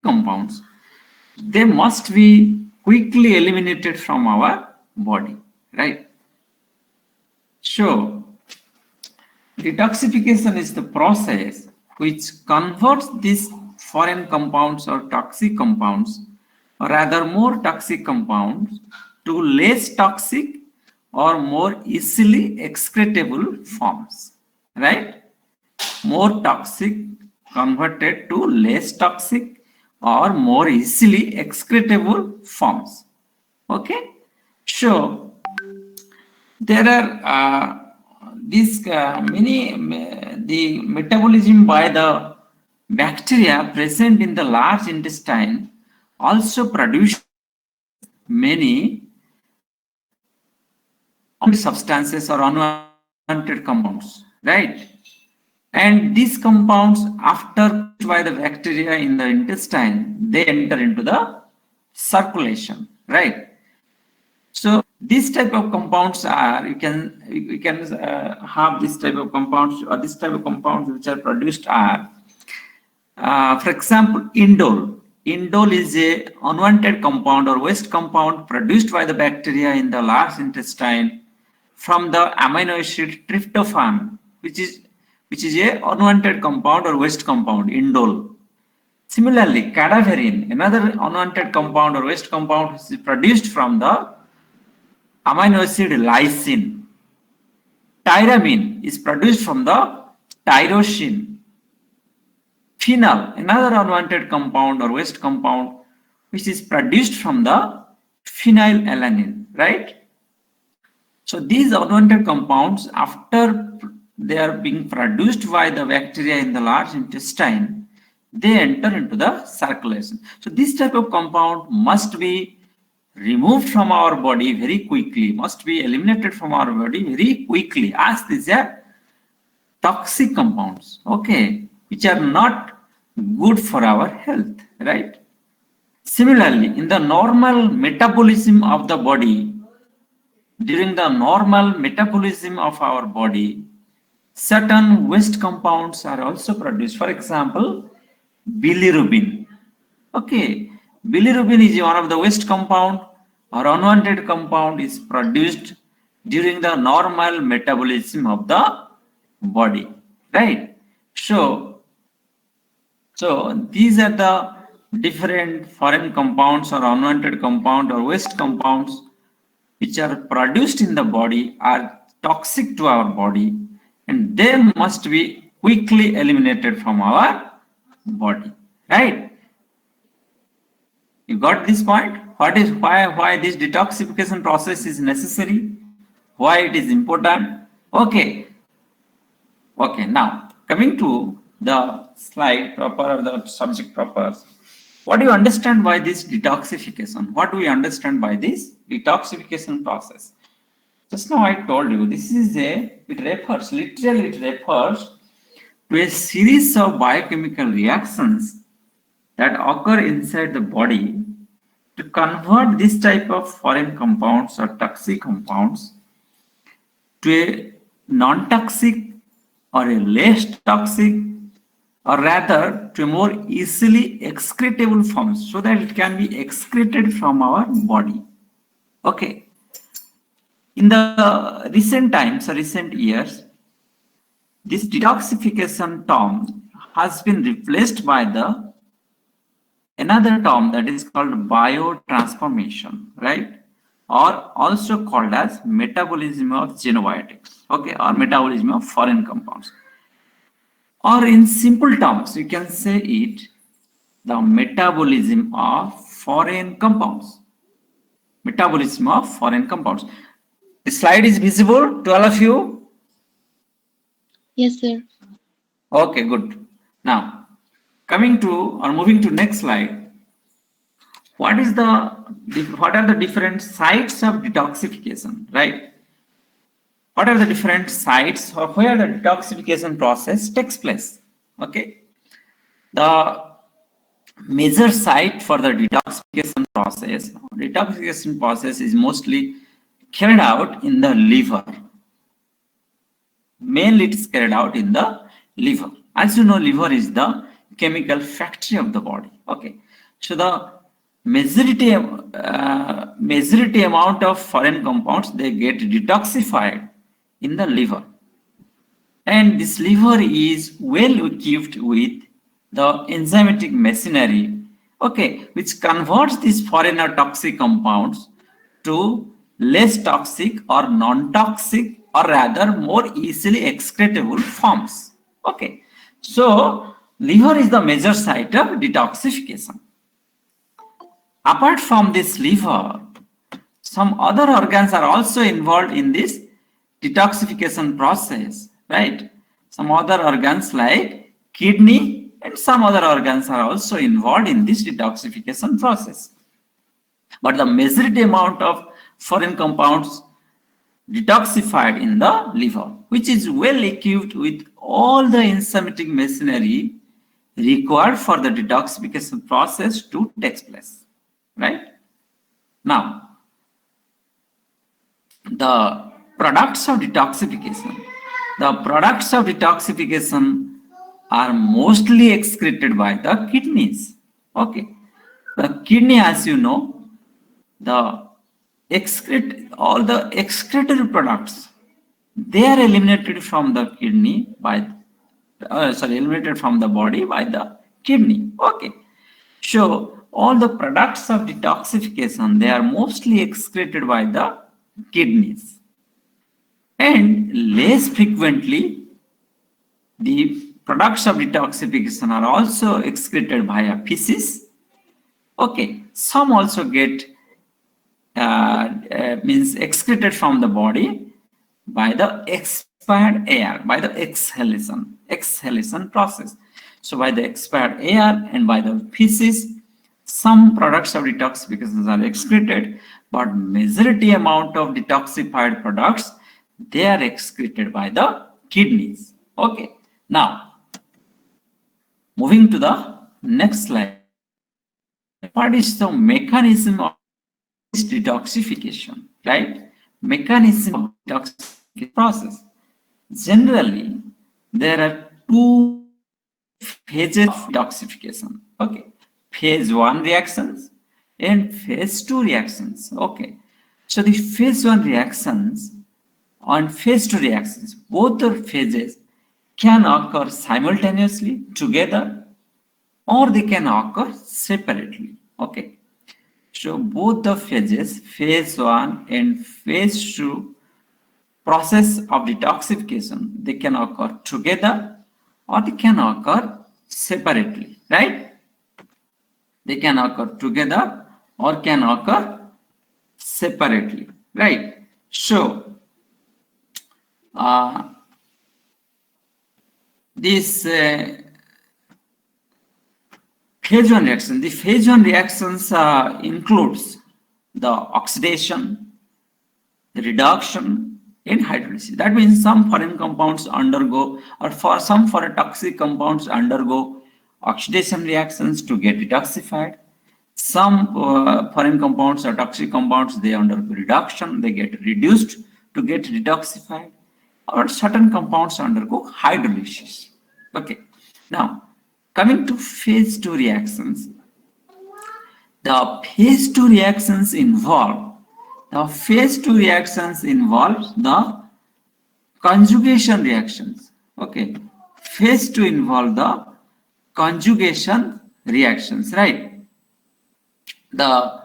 compounds, they must be quickly eliminated from our body, right? So, detoxification is the process which converts these foreign compounds or toxic compounds, or rather more toxic compounds, to less toxic or more easily excretable forms, right? More toxic converted to less toxic or more easily excretable forms. Okay, so there are these the metabolism by the bacteria present in the large intestine also produce many substances or unwanted compounds, right? And these compounds, after by the bacteria in the intestine, they enter into the circulation, right? So this type of compounds are, you can have this type of compounds, or this type of compounds which are produced are, for example, indole. Indole is a unwanted compound or waste compound produced by the bacteria in the large intestine from the amino acid tryptophan, which is a unwanted compound or waste compound, indole. Similarly, cadaverine, another unwanted compound or waste compound, is produced from the amino acid lysine. Tyramine is produced from the tyrosine. Phenol, another unwanted compound or waste compound, which is produced from the phenylalanine, right? So these unwanted compounds, after they are being produced by the bacteria in the large intestine, they enter into the circulation. So this type of compound must be removed from our body very quickly, must be eliminated from our body very quickly, as these are toxic compounds, okay, which are not good for our health, right? Similarly, in the normal metabolism of the body, during the normal metabolism of our body, certain waste compounds are also produced. For example, bilirubin. Okay, bilirubin is one of the waste compound or unwanted compound is produced during the normal metabolism of the body, right? So these are the different foreign compounds or unwanted compound or waste compounds which are produced in the body, are toxic to our body, and they must be quickly eliminated from our body, right? You got this point? What is why this detoxification process is necessary? Why it is important? Okay. Okay, now coming to the slide proper or the subject proper. What do you understand by this detoxification? What do we understand by this detoxification process? Just now I told you this is literally it refers to a series of biochemical reactions that occur inside the body to convert this type of foreign compounds or toxic compounds to a non-toxic or a less toxic, or rather to a more easily excretable form, so that it can be excreted from our body. Okay. In the recent times or recent years, this detoxification term has been replaced by another term that is called biotransformation, right? Or also called as metabolism of xenobiotics, okay, or metabolism of foreign compounds. Or in simple terms, you can say it the metabolism of foreign compounds. Metabolism of foreign compounds. The slide is visible to all of you? Yes, sir. Okay, good. Now, coming to or moving to next slide. What are the different sites of detoxification, right? What are the different sites or where the detoxification process takes place? Okay. The major site for the detoxification process is mostly carried out in the liver. Mainly it is carried out in the liver. As you know, liver is the chemical factory of the body. Okay. So the majority amount of foreign compounds, they get detoxified in the liver. And this liver is well equipped with the enzymatic machinery, okay, which converts these foreign or toxic compounds to less toxic or non-toxic, or rather more easily excretable forms. Okay, so liver is the major site of detoxification. Apart from this liver, some other organs are also involved in this detoxification process, right? Some other organs like kidney and some other organs are also involved in this detoxification process. But the majority amount of foreign compounds detoxified in the liver, which is well equipped with all the enzymatic machinery required for the detoxification process to take place, right? Now, the products of detoxification. The products of detoxification are mostly excreted by the kidneys. Okay. The kidney, as you know, all the excretory products, they are eliminated from the kidney by, eliminated from the body by the kidney. Okay. So all the products of detoxification, they are mostly excreted by the kidneys. And less frequently, the products of detoxification are also excreted via feces. Okay, some also get excreted from the body by the expired air, by the exhalation process. So by the expired air and by the feces, some products of detoxification are excreted, but majority amount of detoxified products, they are excreted by the kidneys. Okay. Now, moving to the next slide. What is the mechanism of this detoxification, right? Mechanism of detoxification process. Generally, there are two phases of detoxification. Okay. Phase 1 reactions and phase 2 reactions. Okay. So the phase 1 reactions and phase 2 reactions, both the phases can occur simultaneously together, or they can occur separately. Okay. So both the phases, phase 1 and phase 2 process of detoxification, they can occur together or they can occur separately, right? They can occur together or can occur separately, right? So this phase 1 reaction, the phase 1 reactions includes the oxidation, the reduction, and hydrolysis. That means some foreign compounds undergo, or for some foreign toxic compounds undergo oxidation reactions to get detoxified. Some foreign compounds or toxic compounds, they undergo reduction, they get reduced to get detoxified, or certain compounds undergo hydrolysis. Okay. Now, coming to phase 2 reactions, the phase 2 reactions involve the conjugation reactions. Okay, phase 2 involve the conjugation reactions, right? The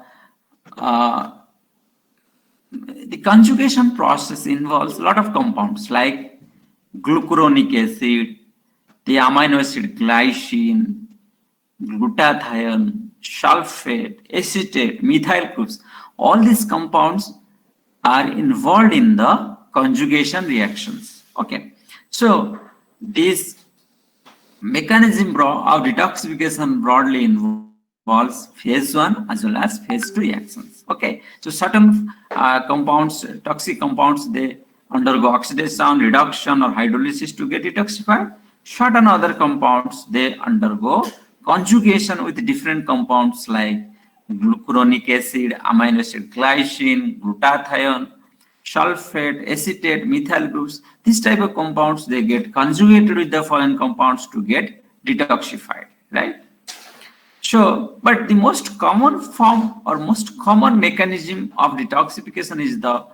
conjugation process involves a lot of compounds like glucuronic acid, the amino acid glycine, glutathione, sulfate, acetate, methyl groups. All these compounds are involved in the conjugation reactions. Okay, so this mechanism of detoxification broadly involves phase 1 as well as phase 2 reactions. Okay, so certain compounds, toxic compounds, they undergo oxidation, reduction, or hydrolysis to get detoxified. Certain other compounds, they undergo conjugation with different compounds like glucuronic acid, amino acid glycine, glutathione, sulfate, acetate, methyl groups. This type of compounds, they get conjugated with the foreign compounds to get detoxified, right? So, but the most common form or most common mechanism of detoxification is the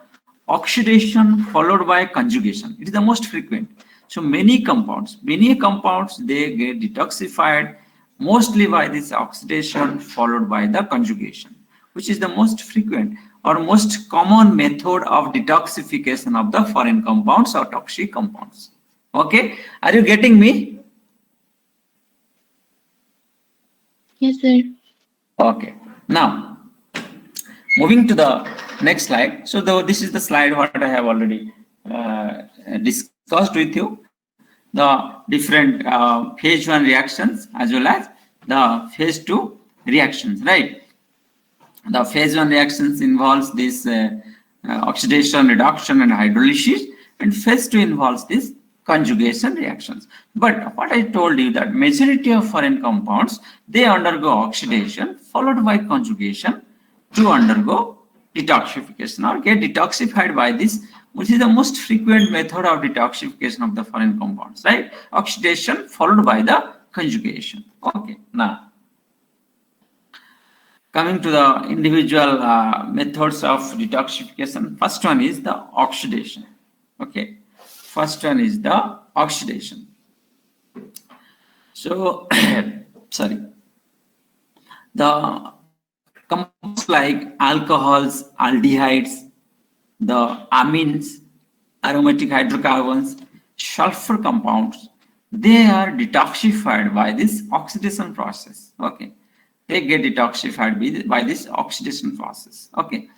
oxidation followed by conjugation. It is the most frequent. So many compounds, they get detoxified mostly by this oxidation followed by the conjugation, which is the most frequent or most common method of detoxification of the foreign compounds or toxic compounds. Okay, are you getting me? Yes, sir. Okay, now moving to the next slide. So this is the slide what I have already discussed with you. The different phase 1 reactions as well as the phase 2 reactions, right? The phase 1 reactions involves this oxidation, reduction and hydrolysis, and phase 2 involves this conjugation reactions. But what I told you that majority of foreign compounds, they undergo oxidation followed by conjugation to undergo detoxification or get detoxified by this, which is the most frequent method of detoxification of the foreign compounds, right? Oxidation followed by the conjugation. Okay, now coming to the individual methods of detoxification, first one is the oxidation. Okay, first one is the oxidation. So, sorry, the compounds like alcohols, aldehydes, the amines, aromatic hydrocarbons, sulfur compounds, they are detoxified by this oxidation process. Okay, they get detoxified by this oxidation process. Okay,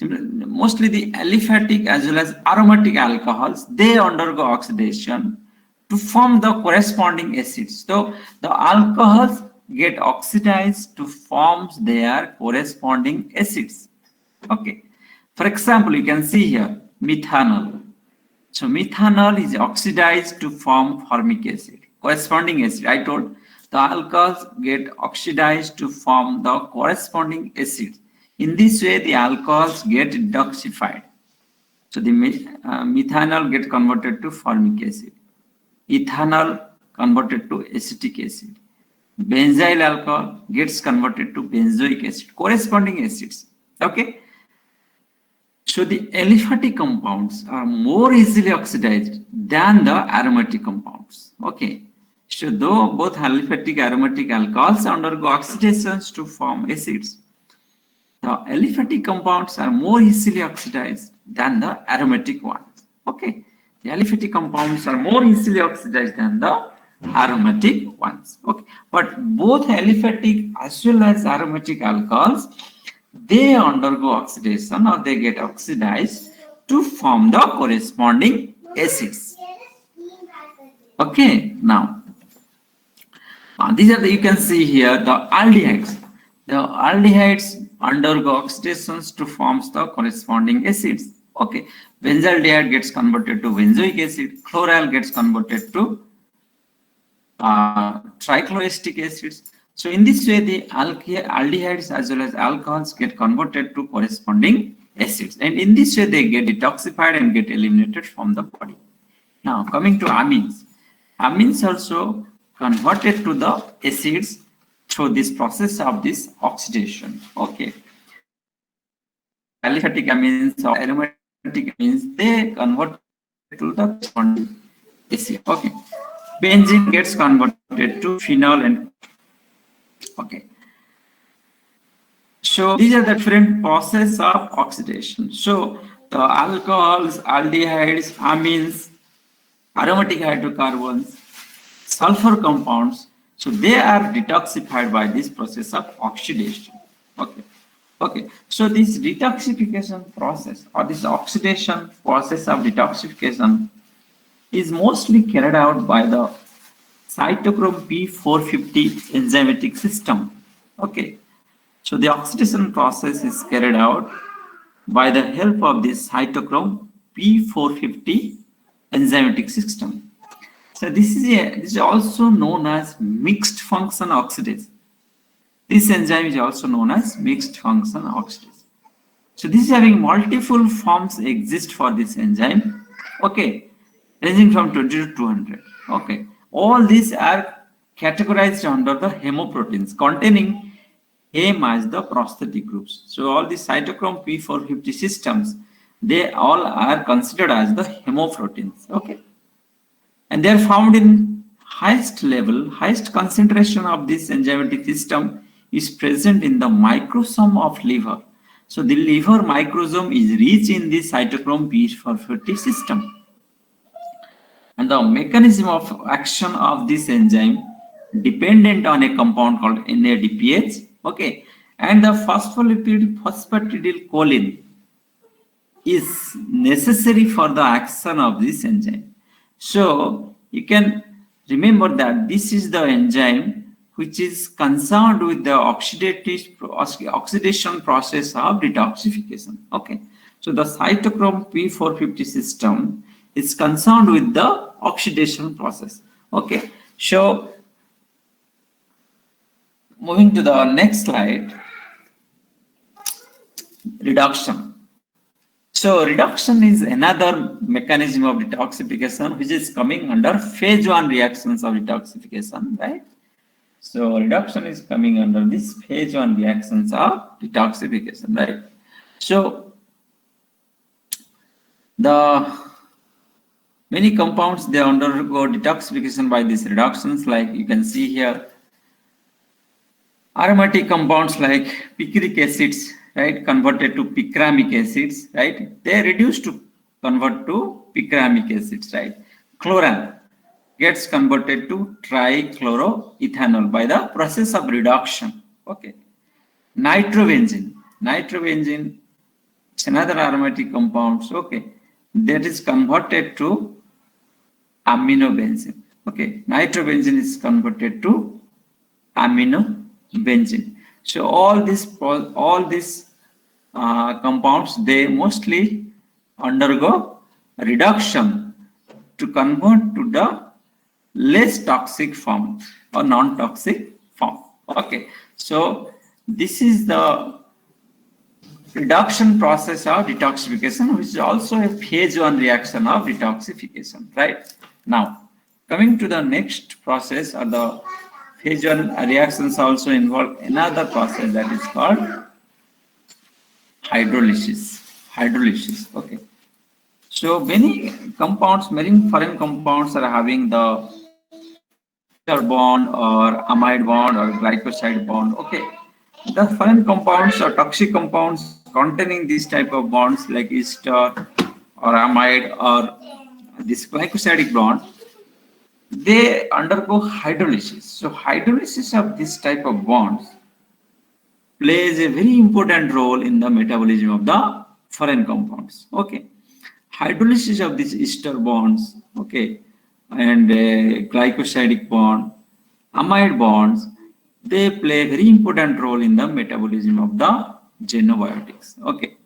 mostly the aliphatic as well as aromatic alcohols, they undergo oxidation to form the corresponding acids. So the alcohols get oxidized to form their corresponding acids. Okay, for example, you can see here methanol. So methanol is oxidized to form formic acid, corresponding acid. I told the alcohols get oxidized to form the corresponding acids. In this way, the alcohols get detoxified. So the methanol get converted to formic acid. Ethanol converted to acetic acid. Benzyl alcohol gets converted to benzoic acid, corresponding acids. Okay. So the aliphatic compounds are more easily oxidized than the aromatic compounds. Okay. So though both aliphatic aromatic alcohols undergo oxidations to form acids, the aliphatic compounds are more easily oxidized than the aromatic ones. Okay. The aliphatic compounds are more easily oxidized than the aromatic ones. Okay. But both aliphatic as well as aromatic alcohols, they undergo oxidation or they get oxidized to form the corresponding acids. Okay, now these are you can see here the aldehydes. The aldehydes undergo oxidations to form the corresponding acids. Okay, benzaldehyde gets converted to benzoic acid, chloral gets converted to trichloroacetic acids. So in this way, the aldehydes as well as alcohols get converted to corresponding acids. And in this way, they get detoxified and get eliminated from the body. Now, coming to amines. Amines also converted to the acids through this process of this oxidation. Okay. Aliphatic amines or aromatic amines, they convert to the corresponding acid. Okay. Benzene gets converted to phenol and okay. So these are the different process of oxidation. So the alcohols, aldehydes, amines, aromatic hydrocarbons, sulfur compounds, so they are detoxified by this process of oxidation. Okay. Okay. So this detoxification process or this oxidation process of detoxification is mostly carried out by the cytochrome P450 enzymatic system. Okay, so the oxidation process is carried out by the help of this cytochrome P450 enzymatic system. So this is also known as mixed function oxidase. This enzyme is also known as mixed function oxidase. So this is having multiple forms exist for this enzyme. Okay, ranging from 20 to 200. Okay. All these are categorized under the hemoproteins containing heme as the prosthetic groups. So all the cytochrome P450 systems, they all are considered as the hemoproteins. Okay. And they are found in highest level, highest concentration of this enzymatic system is present in the microsome of liver. So the liver microsome is rich in the cytochrome P450 system. And the mechanism of action of this enzyme dependent on a compound called NADPH. Okay. And the phospholipid phosphatidylcholine is necessary for the action of this enzyme. So you can remember that this is the enzyme which is concerned with the oxidation process of detoxification. Okay. So the cytochrome P450 system is concerned with the oxidation process. Okay. So moving to the next slide, reduction. So reduction is another mechanism of detoxification which is coming under phase 1 reactions of detoxification, right? So reduction is coming under this phase 1 reactions of detoxification, right? So the many compounds, they undergo detoxification by these reductions, like you can see here. Aromatic compounds like picric acids, right, converted to picramic acids, right? They reduce to convert to picramic acids, right? Chloran gets converted to trichloroethanol by the process of reduction. Okay. Nitrobenzene is another aromatic compound. Okay, that is converted to aminobenzene. Okay, nitrobenzene is converted to aminobenzene. So all these compounds, they mostly undergo reduction to convert to the less toxic form or non-toxic form. Okay, so this is the reduction process of detoxification, which is also a phase 1 reaction of detoxification, right? Now, coming to the next process, or the phase 1 reactions also involve another process that is called hydrolysis. Okay. So many compounds, many foreign compounds are having the ester bond or amide bond or glycoside bond. Okay. The foreign compounds or toxic compounds containing these type of bonds like ester or amide or this glycosidic bond, they undergo hydrolysis. So hydrolysis of this type of bonds plays a very important role in the metabolism of the foreign compounds. Okay. Hydrolysis of these ester bonds, okay, and glycosidic bond, amide bonds, they play a very important role in the metabolism of the xenobiotics. Okay.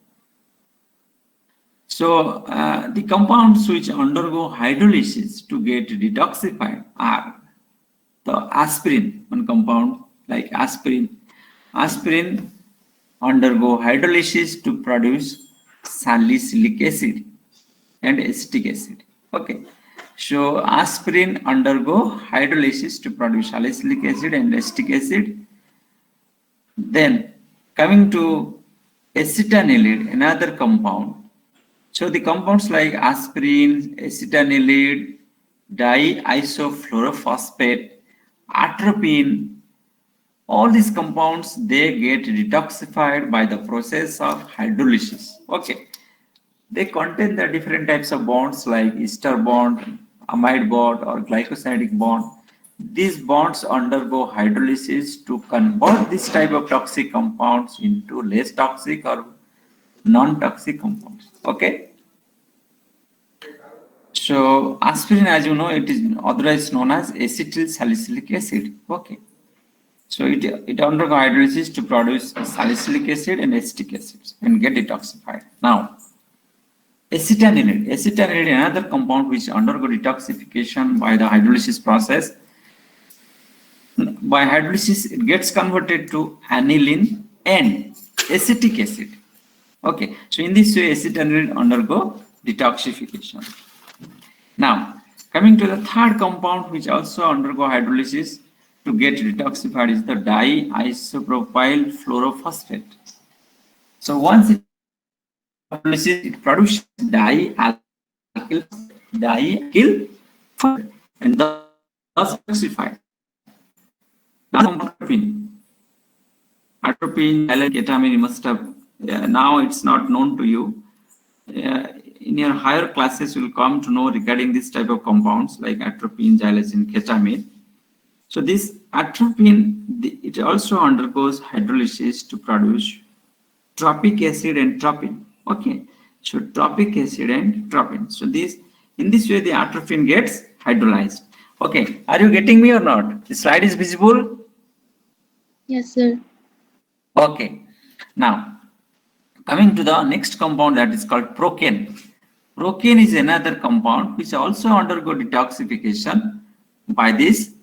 So the compounds which undergo hydrolysis to get detoxified are the aspirin, one compound like aspirin. Aspirin undergo hydrolysis to produce salicylic acid and acetic acid. Okay. So aspirin undergo hydrolysis to produce salicylic acid and acetic acid. Then coming to acetanilide, another compound. So the compounds like aspirin, acetanilide, diisofluorophosphate, atropine, all these compounds, they get detoxified by the process of hydrolysis. Okay. They contain the different types of bonds like ester bond, amide bond or glycosidic bond. These bonds undergo hydrolysis to convert this type of toxic compounds into less toxic or non-toxic compounds. Okay. So aspirin, as you know, it is otherwise known as acetyl salicylic acid. Okay. So it undergo hydrolysis to produce salicylic acid and acetic acids and get detoxified. Now, acetanilide, another compound which undergo detoxification by the hydrolysis process. By hydrolysis, it gets converted to aniline and acetic acid. Okay, so in this way, acetanilide undergo detoxification. Now, coming to the third compound which also undergo hydrolysis, to get detoxified is the diisopropyl fluorophosphate. So once it produces dialkyl phosphate and thus detoxified. Atropine, ketamine, you must have, now it's not known to you. In your higher classes, you will come to know regarding this type of compounds like atropine, xylazine, ketamine. So this atropine, it also undergoes hydrolysis to produce tropic acid and tropine. Okay, so tropic acid and tropine. So this, in this way, the atropine gets hydrolyzed. Okay, are you getting me or not? The slide is visible? Yes, sir. Okay, now coming to the next compound that is called procaine. Procaine is another compound which also undergo detoxification by this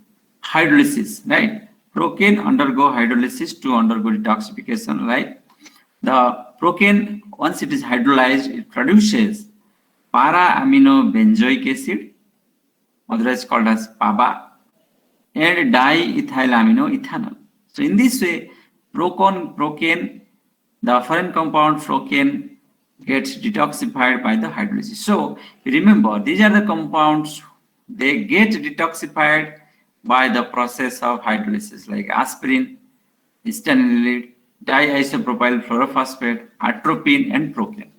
hydrolysis, right? Procaine undergo hydrolysis to undergo detoxification, right? The procaine, once it is hydrolyzed, it produces para-aminobenzoic acid, otherwise called as PABA, and diethylaminoethanol. So in this way, procaine, the foreign compound procaine gets detoxified by the hydrolysis. So remember, these are the compounds, they get detoxified by the process of hydrolysis, like aspirin, stanilide, diisopropyl fluorophosphate, atropine, and procaine.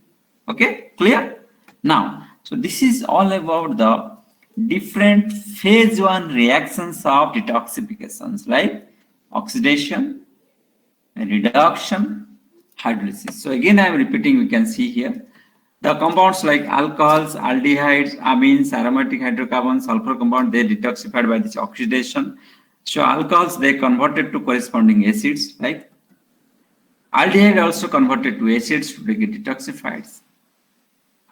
Okay, clear? Now, so this is all about the different phase 1 reactions of detoxifications, like oxidation, reduction, hydrolysis. So again, I am repeating, we can see here the compounds like alcohols, aldehydes, amines, aromatic hydrocarbons, sulfur compound, they detoxified by this oxidation. So alcohols, they converted to corresponding acids, right? Aldehyde also converted to acids to get detoxified.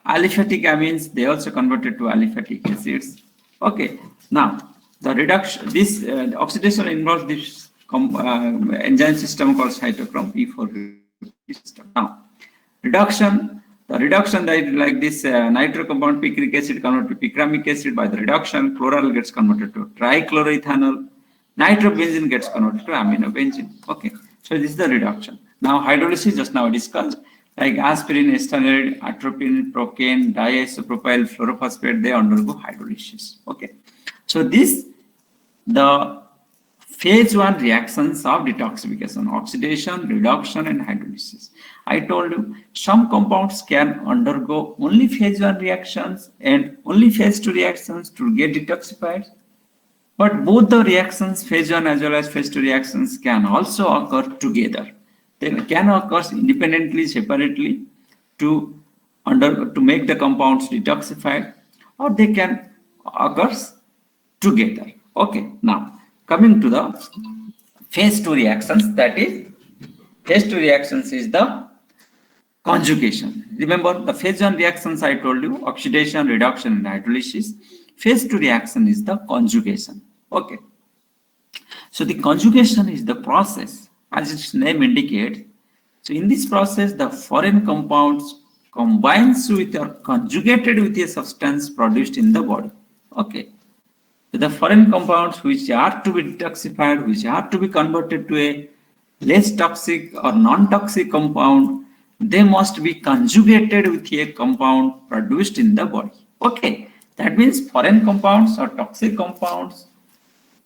Aliphatic amines, they also converted to aliphatic acids. Okay, now the reduction, this oxidation involves this enzyme system called cytochrome P4 system. Now, reduction, the reduction that like this nitro compound picric acid converted to picramic acid. By the reduction, chloral gets converted to trichloroethanol, nitrobenzene gets converted to aminobenzene. Okay, so this is the reduction. Now hydrolysis, just now discussed, like aspirin, stanilide, atropine, procaine, diisopropyl fluorophosphate, they undergo hydrolysis. Okay, so this, the phase 1 reactions of detoxification: oxidation, reduction, and hydrolysis. I told you some compounds can undergo only phase 1 reactions and only phase 2 reactions to get detoxified. But both the reactions, phase 1 as well as phase 2 reactions, can also occur together. They can occur independently, separately, to make the compounds detoxified, or they can occur together. Okay, now coming to the phase 2 reactions, that is, phase 2 reactions is the conjugation. Remember the phase 1 reactions I told you, oxidation, reduction, and hydrolysis. Phase 2 reaction is the conjugation. Okay, so the conjugation is the process, as its name indicates. So in this process, the foreign compounds combines with or conjugated with a substance produced in the body. Okay, so the foreign compounds which are to be detoxified, which are to be converted to a less toxic or non-toxic compound, they must be conjugated with a compound produced in the body. Okay, that means foreign compounds or toxic compounds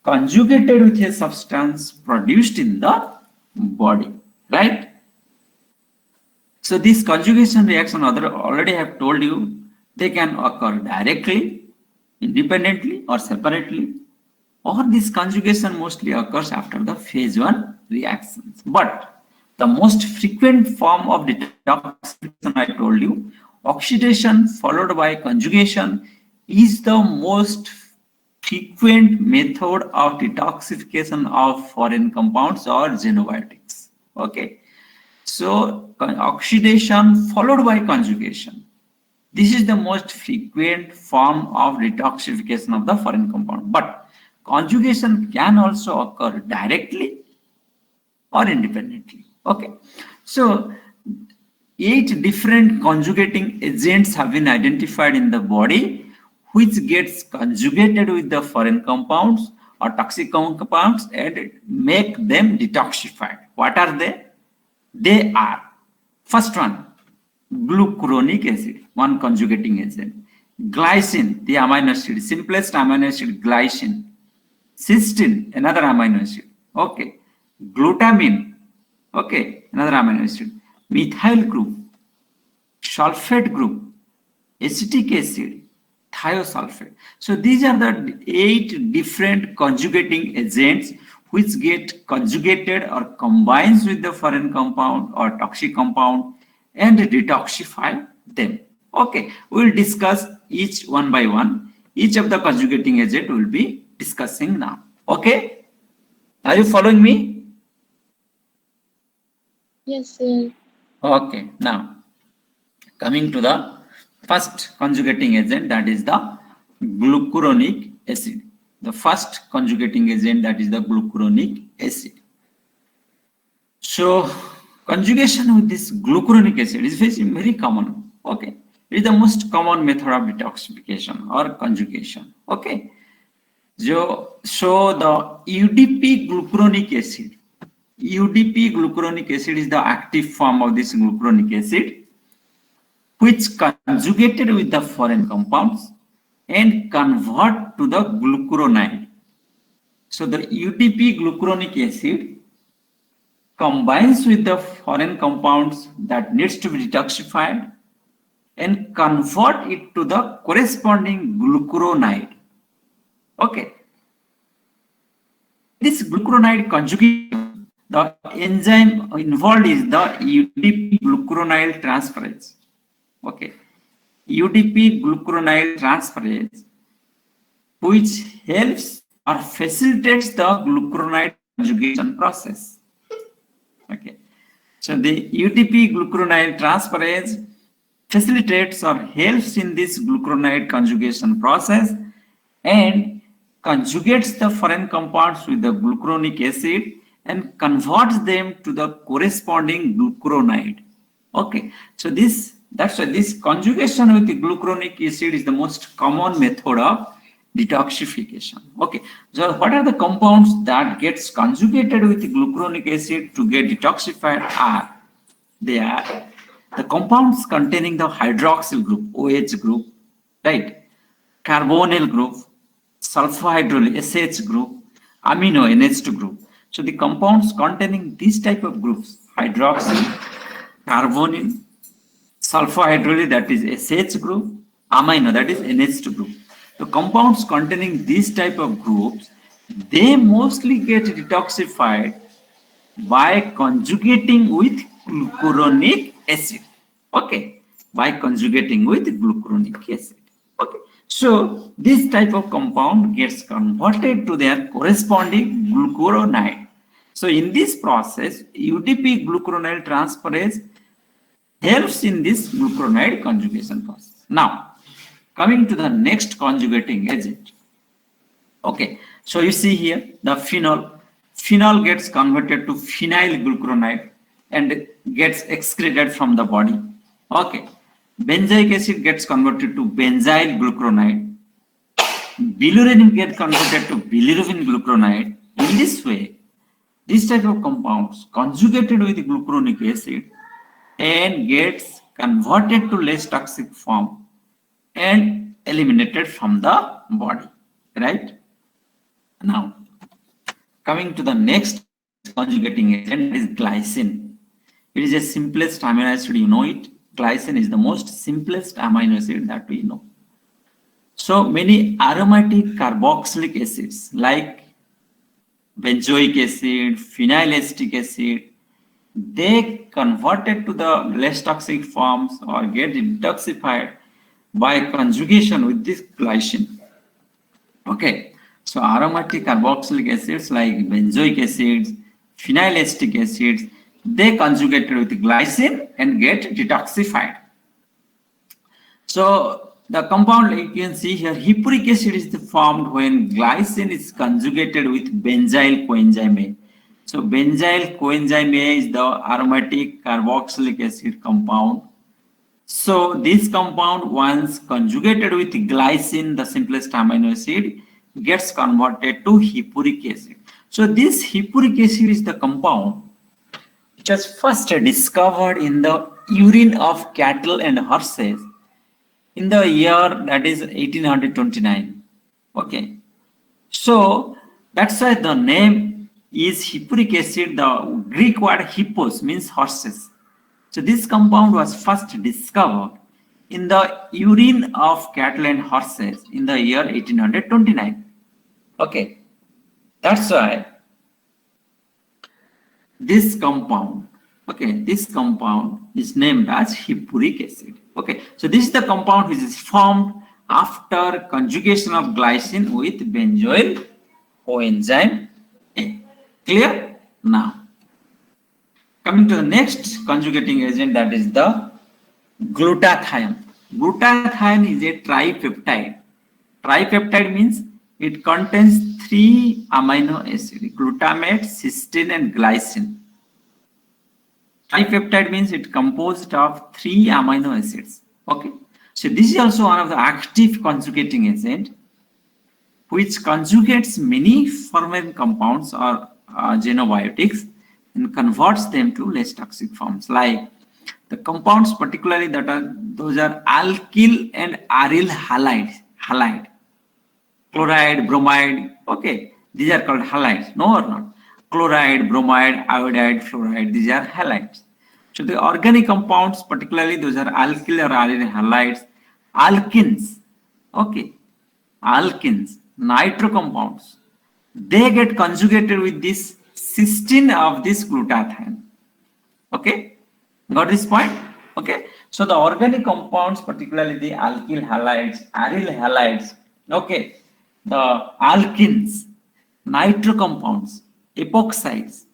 conjugated with a substance produced in the body, right? So this conjugation reaction, already have told you, they can occur directly, independently, or separately, or this conjugation mostly occurs after the phase 1 reactions. But the most frequent form of detoxification, I told you, oxidation followed by conjugation, is the most frequent method of detoxification of foreign compounds or xenobiotics. Okay, so oxidation followed by conjugation, this is the most frequent form of detoxification of the foreign compound. But conjugation can also occur directly or independently. Okay, so 8 different conjugating agents have been identified in the body which gets conjugated with the foreign compounds or toxic compounds and make them detoxified. What are they? They are, first one, glucuronic acid, one conjugating agent. Glycine, the amino acid, simplest amino acid, glycine. Cysteine, another amino acid. Okay. Glutamine, okay, another amino acid. Methyl group, sulfate group, acetic acid, thiosulfate. So these are the 8 different conjugating agents which get conjugated or combines with the foreign compound or toxic compound and detoxify them. Okay, we will discuss each one by one. Each of the conjugating agent we will be discussing now. Okay, are you following me? Yes, sir. Okay, now coming to the first conjugating agent, that is the glucuronic acid. The first conjugating agent, that is the glucuronic acid. So conjugation with this glucuronic acid is very common. Okay, it is the most common method of detoxification or conjugation. Okay, so the UDP glucuronic acid. UDP glucuronic acid is the active form of this glucuronic acid, which conjugated with the foreign compounds and convert to the glucuronide. So the UDP glucuronic acid combines with the foreign compounds that needs to be detoxified and convert it to the corresponding glucuronide. Okay. This glucuronide conjugation, the enzyme involved is the UDP glucuronyl transferase. Okay. UDP glucuronyl transferase, which helps or facilitates the glucuronide conjugation process. Okay. So the UDP glucuronyl transferase facilitates or helps in this glucuronide conjugation process and conjugates the foreign compounds with the glucuronic acid and converts them to the corresponding glucuronide. Okay, so that's why this conjugation with the glucuronic acid is the most common method of detoxification. Okay, so what are the compounds that gets conjugated with the glucuronic acid to get detoxified? They are the compounds containing the hydroxyl group, OH group, right? Carbonyl group, sulfhydryl SH group, amino NH2 group. So the compounds containing these type of groups, hydroxyl, carbonyl, sulfhydryl, that is SH group, amino, that is NH2 group. The compounds containing these type of groups, they mostly get detoxified by conjugating with glucuronic acid. Okay, by conjugating with glucuronic acid. Okay, so this type of compound gets converted to their corresponding glucuronide. So in this process, UDP glucuronyl transferase helps in this glucuronide conjugation process. Now, coming to the next conjugating agent. Okay, so you see here the phenol. Phenol gets converted to phenyl glucuronide and gets excreted from the body. Okay, benzoic acid gets converted to benzyl glucuronide. Bilirubin gets converted to bilirubin glucuronide. In this way, this type of compounds conjugated with glucuronic acid and gets converted to less toxic form and eliminated from the body, right? Now, coming to the next conjugating agent is glycine. It is the simplest amino acid, you know it. Glycine is the most simplest amino acid that we know. So many aromatic carboxylic acids like benzoic acid, phenylacetic acid, they converted to the less toxic forms or get detoxified by conjugation with this glycine. Okay, so aromatic carboxylic acids like benzoic acids, phenylacetic acids, they conjugated with glycine and get detoxified. So the compound, you can see here, hippuric acid is formed when glycine is conjugated with benzyl coenzyme A. So benzyl coenzyme A is the aromatic carboxylic acid compound. So this compound, once conjugated with glycine, the simplest amino acid, gets converted to hippuric acid. So this hippuric acid is the compound which was first discovered in the urine of cattle and horses in the year that is 1829. Okay. So that's why the name is hippuric acid. The Greek word hippos means horses. So this compound was first discovered in the urine of cattle and horses in the year 1829. Okay. That's why this compound is named as hippuric acid. Okay, so this is the compound which is formed after conjugation of glycine with benzoyl coenzyme A. Clear? Now, coming to the next conjugating agent, that is the glutathione. Glutathione is a tripeptide. Tripeptide means it contains 3 amino acids: glutamate, cysteine, and glycine. Tripeptide means it composed of 3 amino acids. Okay, so this is also one of the active conjugating agent which conjugates many foreign compounds or xenobiotics and converts them to less toxic forms. Like the compounds, particularly those are alkyl and aryl halide, chloride, bromide. Okay, these are called halides. No or not? Chloride, bromide, iodide, fluoride, these are halides. So the organic compounds, particularly those are alkyl or aryl halides, alkenes, okay, alkenes, nitro compounds, they get conjugated with this cysteine of this glutathione. Okay, got this point? Okay, so the organic compounds, particularly the alkyl halides, aryl halides, okay, the alkenes, nitro compounds, epoxides,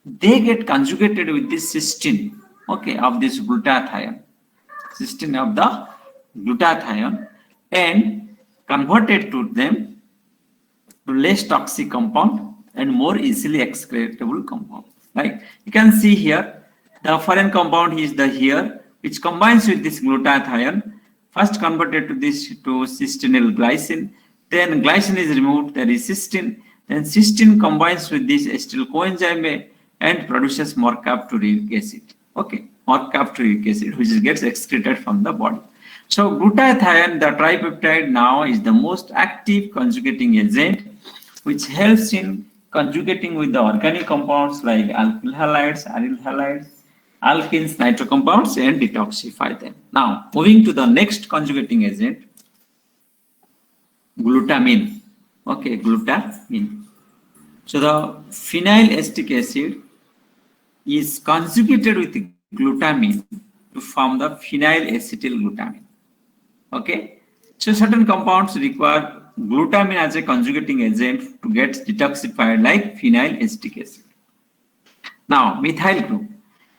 they get conjugated with this cysteine, okay, of this glutathione, cysteine of the glutathione, and converted to them to less toxic compound and more easily excretable compound. Right? You can see here the foreign compound is the here, which combines with this glutathione, first converted to this to cysteine glycine, then glycine is removed, there is cysteine, then cysteine combines with this acetyl coenzyme A and produces mercapturic acid. Okay, mercapturic acid, which gets excreted from the body. So glutathione, the tripeptide, now is the most active conjugating agent, which helps in conjugating with the organic compounds like alkyl halides, aryl halides, alkenes, nitro compounds, and detoxify them. Now, moving to the next conjugating agent, glutamine. Okay, glutamine. So the phenyl acetic acid is conjugated with glutamine to form the phenyl acetylglutamine. Okay, so certain compounds require glutamine as a conjugating agent to get detoxified, like phenyl acetic acid. Now, methyl group.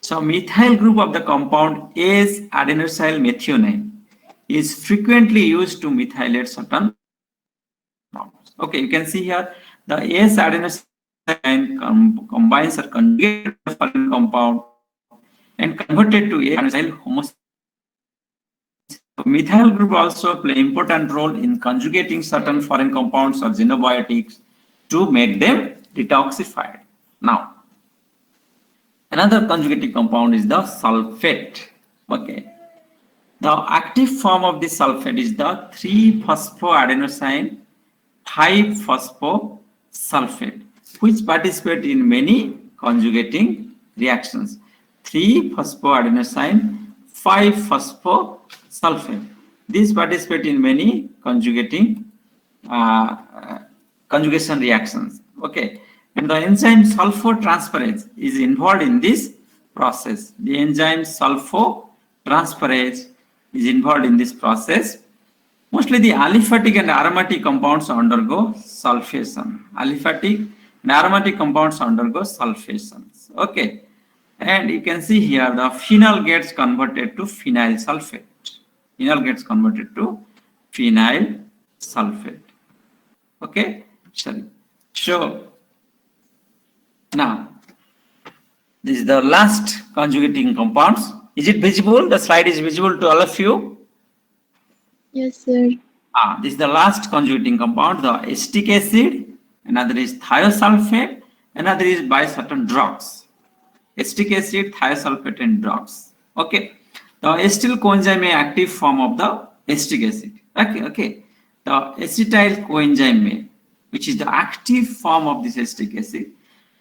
So methyl group of the compound S-adenosyl methionine is frequently used to methylate certain compounds. Okay, you can see here the S-adenosyl combines or conjugated with foreign compound and converted to S-adenosyl homosexual. Methyl group also play important role in conjugating certain foreign compounds or xenobiotics to make them detoxified. Now, another conjugating compound is the sulfate. Okay, the active form of this sulfate is the 3-phosphoadenosine 5-phosphosulfate, which participate in many conjugating reactions. 3-phosphoadenosine 5-phosphosulfate. These participate in many conjugation reactions. Okay, and the enzyme sulfotransferase is involved in this process. The enzyme sulfotransferase is involved in this process. Mostly the aliphatic and aromatic compounds undergo sulfation. Aliphatic and aromatic compounds undergo sulfations. Okay. And you can see here the phenol gets converted to phenyl sulfate. Phenol gets converted to phenyl sulfate. Okay, sorry. So now this is the last conjugating compounds. Is it visible? The slide is visible to all of you. Yes, sir. This is the last conjugating compound, the acetic acid. Another is thiosulfate. Another is by certain drugs. Acetic acid, thiosulfate, and drugs. Okay. The acetyl coenzyme is active form of the acetic acid. Okay. The acetyl coenzyme, which is the active form of this acetic acid,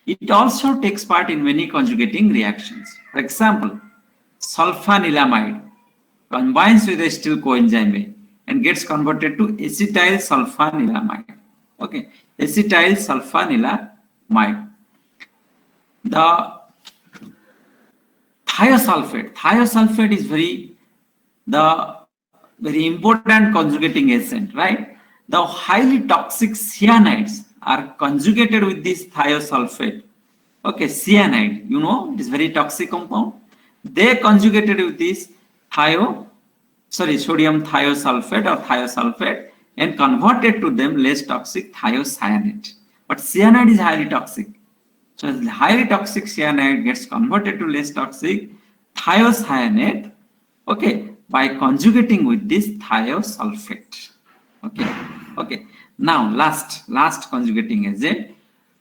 it also takes part in many conjugating reactions. For example, sulfanilamide combines with acetyl coenzyme and gets converted to acetyl sulfanilamide. Okay, acetyl sulfanilamide. The thiosulfate is very important conjugating agent, right? The highly toxic cyanides are conjugated with this thiosulfate. Okay, cyanide, you know, it is very toxic compound. They conjugated with this sodium thiosulfate or thiosulfate and converted to them less toxic thiocyanate. But cyanide is highly toxic. So the highly toxic cyanide gets converted to less toxic thiocyanate, okay, by conjugating with this thiosulfate. Okay. Now last conjugating agent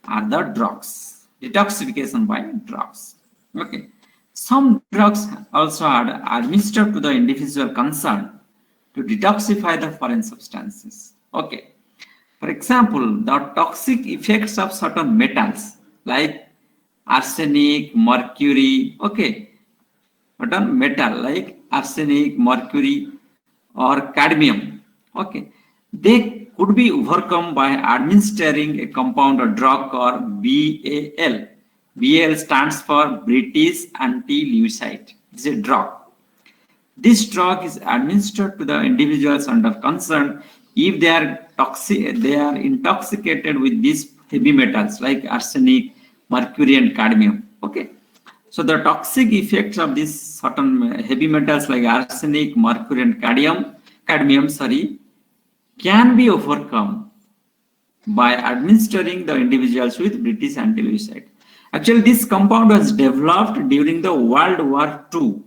are the drugs. Detoxification by drugs. Okay. Some drugs also are administered to the individual concerned to detoxify the foreign substances. Okay. For example, the toxic effects of certain metals like arsenic, mercury, okay, certain metal like arsenic, mercury, or cadmium, okay, they could be overcome by administering a compound or drug or BAL. BAL stands for British Anti-Leucide. It's a drug. This drug is administered to the individuals under concern if they are intoxicated with these heavy metals like arsenic, mercury, and cadmium. Okay. So the toxic effects of these certain heavy metals like arsenic, mercury, and cadmium, can be overcome by administering the individuals with British Anti-Leucide. Actually, this compound was developed during the World War II.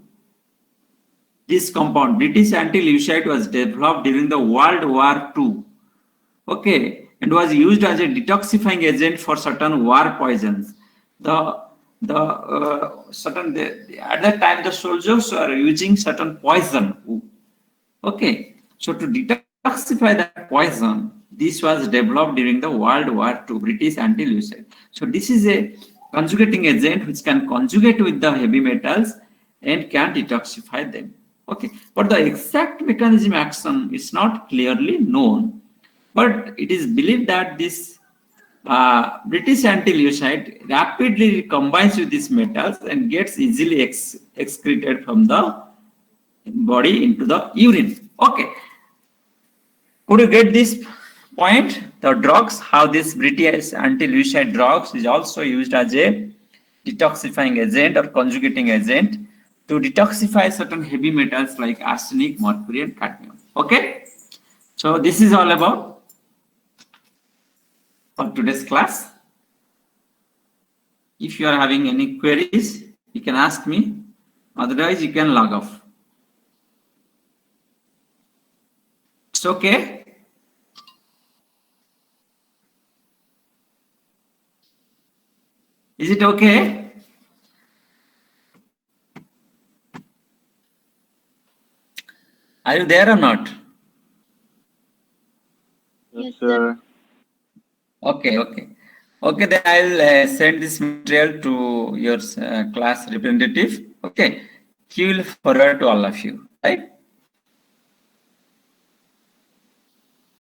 This compound, British Anti-Leucide, was developed during the World War II. Okay, and was used as a detoxifying agent for certain war poisons. At that time, the soldiers were using certain poison. Okay, so to detoxify that poison, this was developed during the World War II, British Anti-Leucide. So this is a conjugating agent which can conjugate with the heavy metals and can detoxify them. Okay, but the exact mechanism action is not clearly known, but it is believed that this British Anti-Leucide rapidly combines with these metals and gets easily excreted from the body into the urine. Okay, could you get this point? The drugs, how this British Anti-Leucide drugs is also used as a detoxifying agent or conjugating agent to detoxify certain heavy metals like arsenic, mercury, and cadmium. Okay, so this is all about for today's class. If you are having any queries, you can ask me. Otherwise, you can log off. It's okay. Is it okay? Are you there or not? Yes, sir. Okay, then I'll send this material to your class representative. Okay, he will forward to all of you, right?